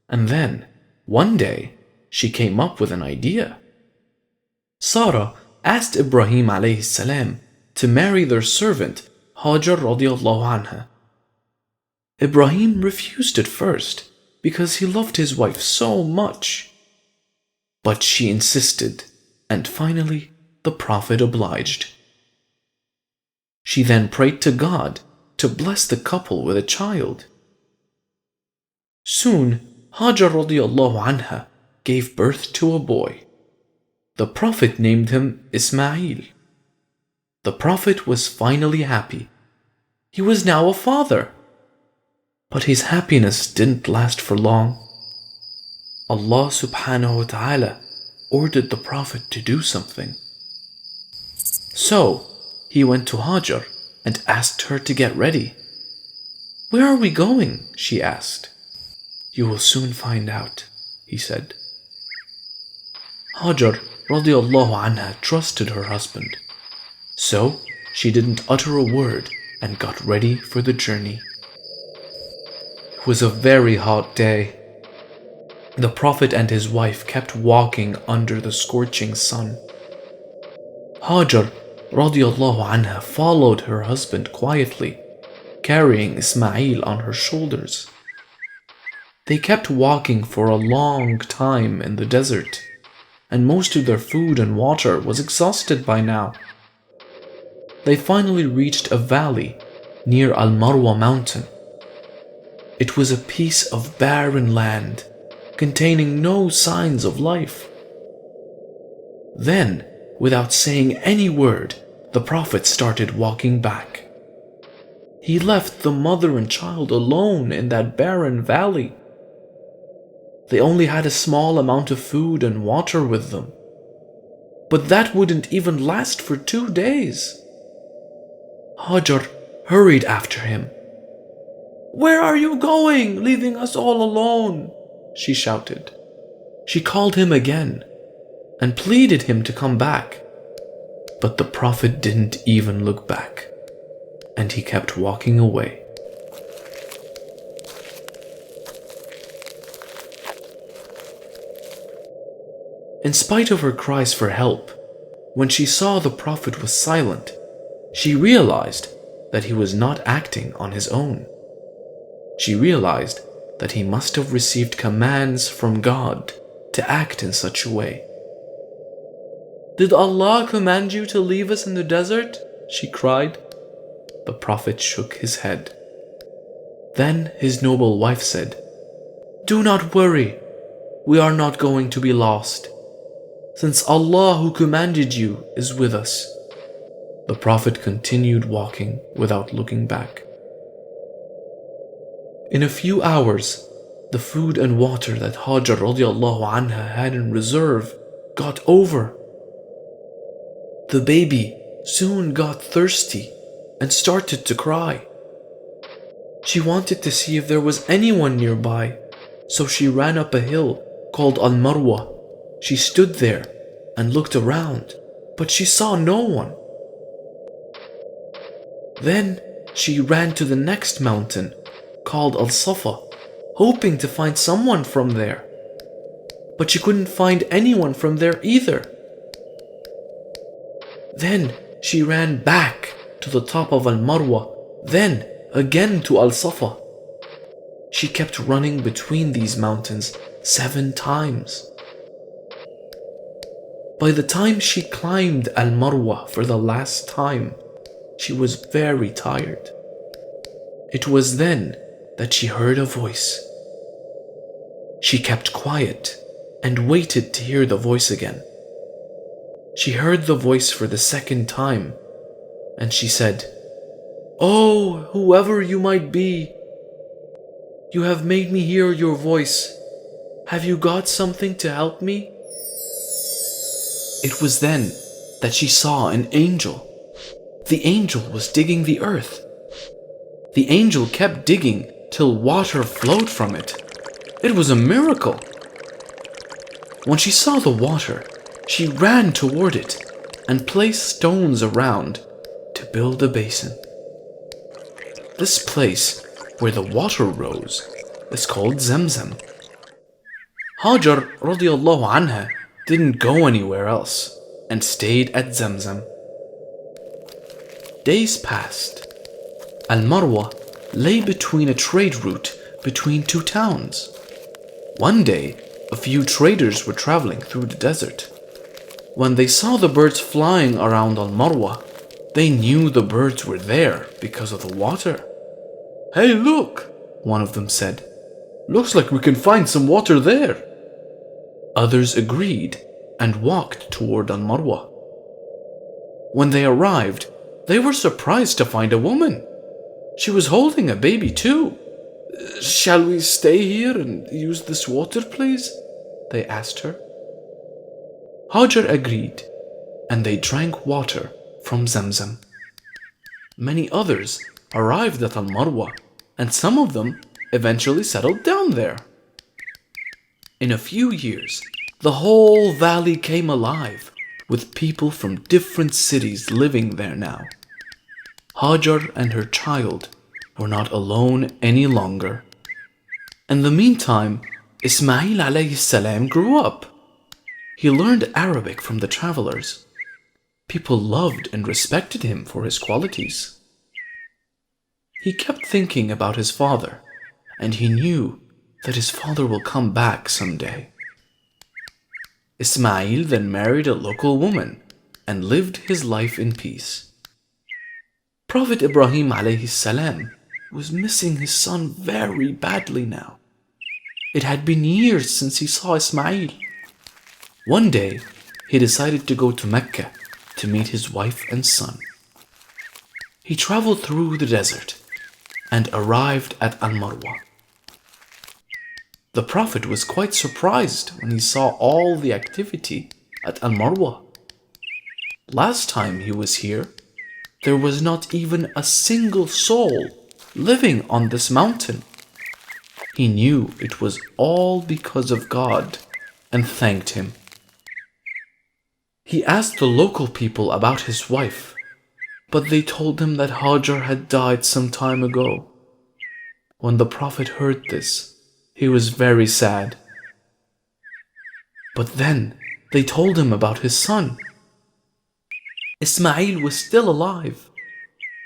And then, one day, she came up with an idea. Sarah asked Ibrahim alayhi salam to marry their servant Hajar radiallahu anha. Ibrahim refused at first because he loved his wife so much. But she insisted, and finally the Prophet obliged. She then prayed to God to bless the couple with a child. Soon, Hajar radiallahu anha gave birth to a boy. The Prophet named him Ismail. The Prophet was finally happy. He was now a father. But his happiness didn't last for long. Allah subhanahu wa ta'ala ordered the Prophet to do something. So, he went to Hajar and asked her to get ready. "Where are we going?" she asked. "You will soon find out," he said. Hajar radiallahu anha trusted her husband. So, she didn't utter a word and got ready for the journey. It was a very hot day. The Prophet and his wife kept walking under the scorching sun. Hajar radiallahu anha followed her husband quietly, carrying Ismail on her shoulders. They kept walking for a long time in the desert, and most of their food and water was exhausted by now. They finally reached a valley near Al-Marwa mountain. It was a piece of barren land, containing no signs of life. Then, without saying any word, the Prophet started walking back. He left the mother and child alone in that barren valley. They only had a small amount of food and water with them. But that wouldn't even last for 2 days. Hajar hurried after him. "Where are you going, leaving us all alone?" she shouted. She called him again and pleaded him to come back. But the Prophet didn't even look back, and he kept walking away. In spite of her cries for help, when she saw the Prophet was silent, she realized that he was not acting on his own. She realized that he must have received commands from God to act in such a way. "Did Allah command you to leave us in the desert?" she cried. The Prophet shook his head. Then his noble wife said, "Do not worry, we are not going to be lost, since Allah who commanded you is with us." The Prophet continued walking without looking back. In a few hours, the food and water that Hajar radiallahu anha had in reserve got over. The baby soon got thirsty and started to cry. She wanted to see if there was anyone nearby, so she ran up a hill called Al-Marwa. She stood there and looked around, but she saw no one. Then she ran to the next mountain, called Al-Safa, hoping to find someone from there. But she couldn't find anyone from there either. Then she ran back to the top of Al-Marwa, then again to Al-Safa. She kept running between these mountains 7 times. By the time she climbed Al-Marwa for the last time, she was very tired. It was then that she heard a voice. She kept quiet and waited to hear the voice again. She heard the voice for the 2nd time, and she said, "Oh, whoever you might be, you have made me hear your voice. Have you got something to help me?" It was then that she saw an angel. The angel was digging the earth. The angel kept digging till water flowed from it. It was a miracle. When she saw the water, she ran toward it and placed stones around to build a basin. This place where the water rose is called Zamzam. Hajar radiallahu anha didn't go anywhere else and stayed at Zamzam. Days passed. Al-Marwa lay between a trade route between two towns. One day, a few traders were traveling through the desert. When they saw the birds flying around Al-Marwa, they knew the birds were there because of the water. "Hey, look," one of them said. "Looks like we can find some water there." Others agreed and walked toward Al-Marwa. When they arrived, they were surprised to find a woman. She was holding a baby too. "Shall we stay here and use this water, please?" they asked her. Hajar agreed, and they drank water from Zamzam. Many others arrived at Al-Marwa, and some of them eventually settled down there. In a few years, the whole valley came alive with people from different cities living there now. Hajar and her child were not alone any longer. In the meantime, Ismail alayhi salam grew up. He learned Arabic from the travelers. People loved and respected him for his qualities. He kept thinking about his father, and he knew that his father will come back someday. Ismail then married a local woman and lived his life in peace. Prophet Ibrahim alayhi salam was missing his son very badly now. It had been years since he saw Ismail. One day, he decided to go to Mecca to meet his wife and son. He traveled through the desert and arrived at Al-Marwa. The Prophet was quite surprised when he saw all the activity at Al-Marwa. Last time he was here, there was not even a single soul living on this mountain. He knew it was all because of God and thanked him. He asked the local people about his wife, but they told him that Hajar had died some time ago. When the Prophet heard this, he was very sad. But then they told him about his son. Ismail was still alive.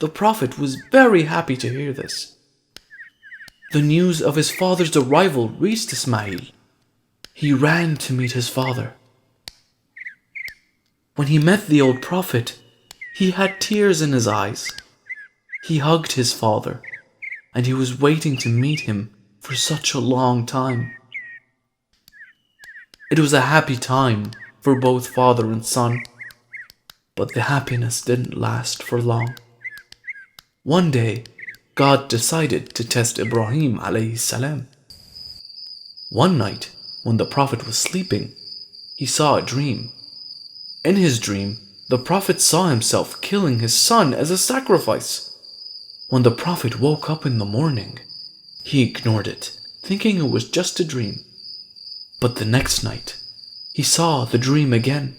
The Prophet was very happy to hear this. The news of his father's arrival reached Ismail. He ran to meet his father. When he met the old Prophet, he had tears in his eyes. He hugged his father, and he was waiting to meet him for such a long time. It was a happy time for both father and son, but the happiness didn't last for long. One day, God decided to test Ibrahim alayhi salam. One night, when the Prophet was sleeping, he saw a dream. In his dream, the Prophet saw himself killing his son as a sacrifice. When the Prophet woke up in the morning, he ignored it, thinking it was just a dream. But the next night, he saw the dream again.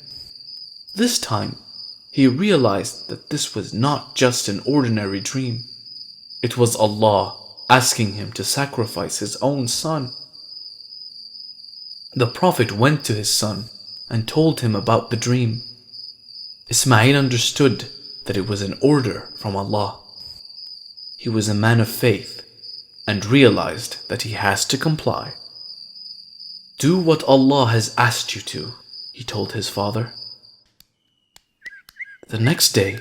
This time, he realized that this was not just an ordinary dream. It was Allah asking him to sacrifice his own son. The Prophet went to his son and told him about the dream. Ismail understood that it was an order from Allah. He was a man of faith and realized that he has to comply. "Do what Allah has asked you to," he told his father. The next day,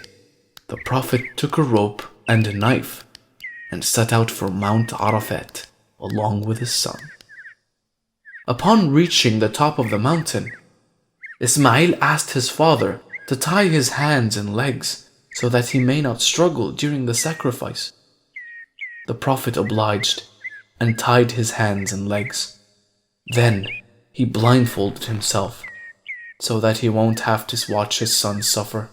the Prophet took a rope and a knife and set out for Mount Arafat along with his son. Upon reaching the top of the mountain, Ismail asked his father to tie his hands and legs so that he may not struggle during the sacrifice. The Prophet obliged and tied his hands and legs. Then he blindfolded himself so that he won't have to watch his son suffer.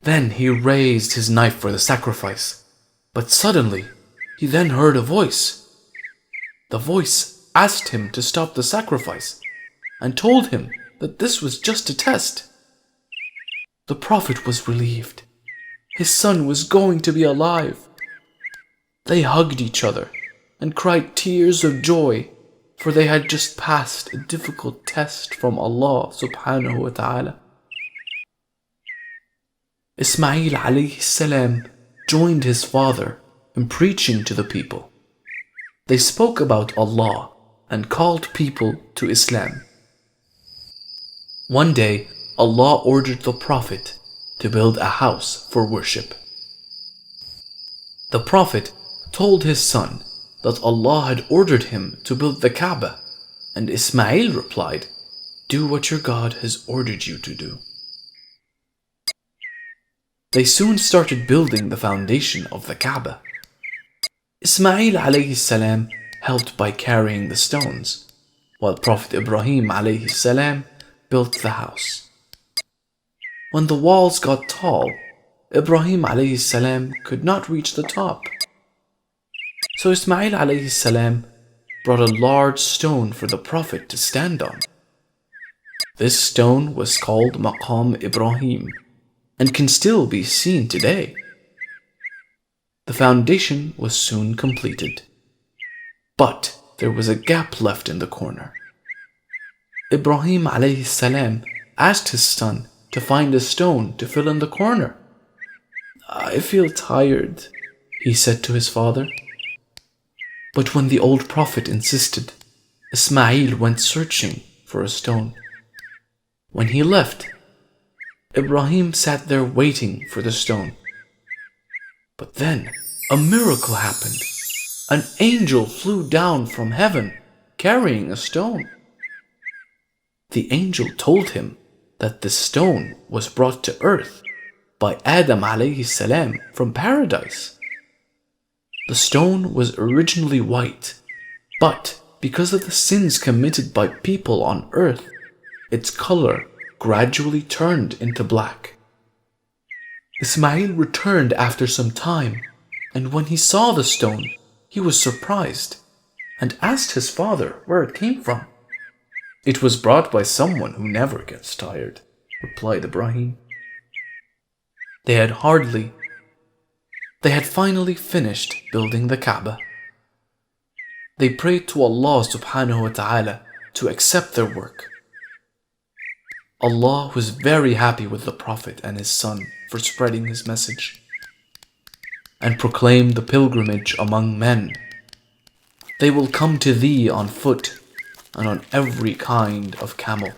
Then he raised his knife for the sacrifice, but suddenly he then heard a voice. The voice asked him to stop the sacrifice and told him that this was just a test. The Prophet was relieved. His son was going to be alive. They hugged each other and cried tears of joy, for they had just passed a difficult test from Allah subhanahu wa ta'ala. Ismail alayhi salam joined his father in preaching to the people. They spoke about Allah and called people to Islam. One day, Allah ordered the Prophet to build a house for worship. The Prophet told his son that Allah had ordered him to build the Kaaba, and Ismail replied, "Do what your God has ordered you to do." They soon started building the foundation of the Kaaba. Ismail alayhi salam helped by carrying the stones, while Prophet Ibrahim alayhi salam built the house. When the walls got tall, Ibrahim alayhi salam could not reach the top. So Ismail alayhi salam brought a large stone for the Prophet to stand on. This stone was called Maqam Ibrahim and can still be seen today. The foundation was soon completed, but there was a gap left in the corner. Ibrahim alayhi salam asked his son to find a stone to fill in the corner. "I feel tired," he said to his father. But when the old prophet insisted, Ismail went searching for a stone. When he left, Ibrahim sat there waiting for the stone. But then a miracle happened. An angel flew down from heaven carrying a stone. The angel told him that the stone was brought to earth by Adam alayhi salam from paradise. The stone was originally white, but because of the sins committed by people on earth, its color gradually turned into black. Ismail returned after some time, and when he saw the stone, he was surprised and asked his father where it came from. "It was brought by someone who never gets tired," replied Ibrahim. They had finally finished building the Kaaba. They prayed to Allah subhanahu wa ta'ala to accept their work. Allah was very happy with the Prophet and his son for spreading his message, and proclaimed the pilgrimage among men. "They will come to thee on foot and on every kind of camel."